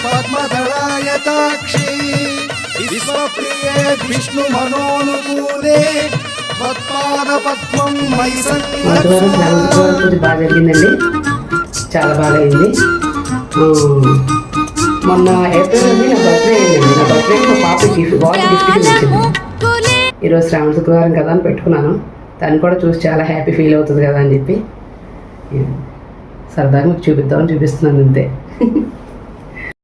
పద్మదళాయతాక్షి విశ్వప్రియే విష్ణు మనోనుకూలే త్వత్పాద పద్మం మయి పూజ బాగా జరిగిందండి, చాలా బాగా అయింది. మొన్న ఏప్రిల్ నా బర్త్డే అయిందండి. నా బర్త్డేకి మా పాపకి వాచ్ గిఫ్ట్ వచ్చింది. ఈరోజు శ్రావణ శుక్రవారం కదా అని పెట్టుకున్నాను. తను కూడా చూసి చాలా హ్యాపీ ఫీల్ అవుతుంది కదా అని చెప్పి సరదాగా మీకు చూపిద్దామని చూపిస్తున్నాను అంతే.